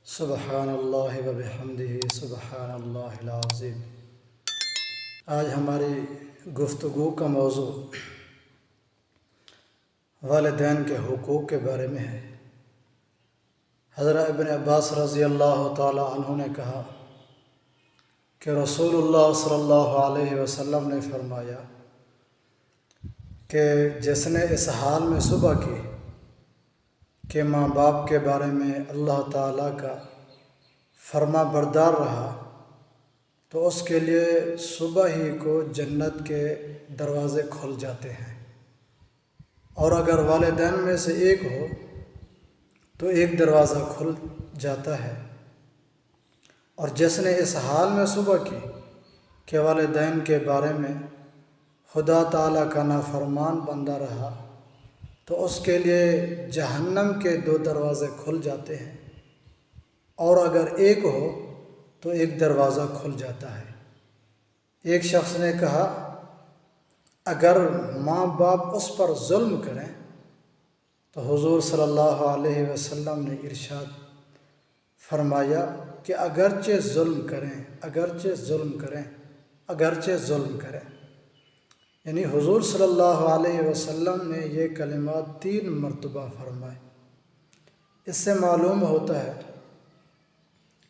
سبحان اللہ و بحمدہ سبحان اللہ العظیم۔ آج ہماری گفتگو کا موضوع والدین کے حقوق کے بارے میں ہے۔ حضرت ابن عباس رضی اللہ تعالی عنہ نے کہا کہ رسول اللہ صلی اللہ علیہ وسلم نے فرمایا کہ جس نے اس حال میں صبح کی کہ ماں باپ کے بارے میں اللہ تعالیٰ کا فرما بردار رہا تو اس کے لیے صبح ہی کو جنت کے دروازے کھل جاتے ہیں، اور اگر والدین میں سے ایک ہو تو ایک دروازہ کھل جاتا ہے۔ اور جس نے اس حال میں صبح کی کہ والدین کے بارے میں خدا تعالیٰ کا نافرمان بندہ رہا تو اس کے لیے جہنم کے 2 دروازے کھل جاتے ہیں، اور اگر ایک ہو تو ایک دروازہ کھل جاتا ہے۔ ایک شخص نے کہا اگر ماں باپ اس پر ظلم کریں تو حضور صلی اللہ علیہ وسلم نے ارشاد فرمایا کہ اگرچہ ظلم کریں، یعنی حضور صلی اللہ علیہ وسلم نے یہ کلمات 3 مرتبہ فرمائے۔ اس سے معلوم ہوتا ہے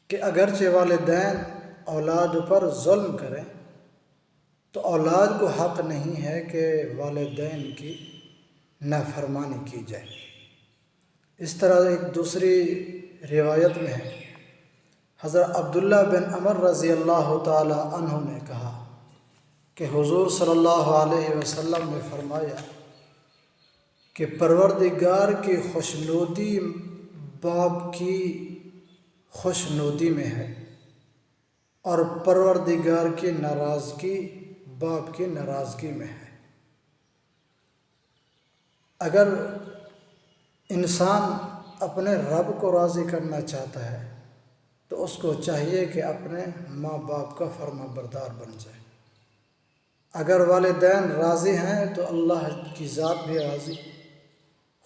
کہ اگرچہ والدین اولاد پر ظلم کریں تو اولاد کو حق نہیں ہے کہ والدین کی نافرمانی کی جائے۔ اس طرح ایک دوسری روایت میں ہے، حضرت عبداللہ بن عمر رضی اللہ تعالی عنہ نے کہا کہ حضور صلی اللہ علیہ وسلم نے فرمایا کہ پروردگار کی خوشنودی باپ کی خوشنودی میں ہے، اور پروردگار کی ناراضگی باپ کی ناراضگی میں ہے۔ اگر انسان اپنے رب کو راضی کرنا چاہتا ہے تو اس کو چاہیے کہ اپنے ماں باپ کا فرما بردار بن جائے۔ اگر والدین راضی ہیں تو اللہ کی ذات بھی راضی۔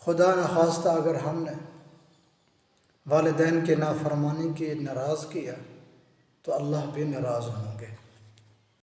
خدا نخواستہ اگر ہم نے والدین کی نافرمانی کی ناراض کیا تو اللہ بھی ناراض ہوں گے۔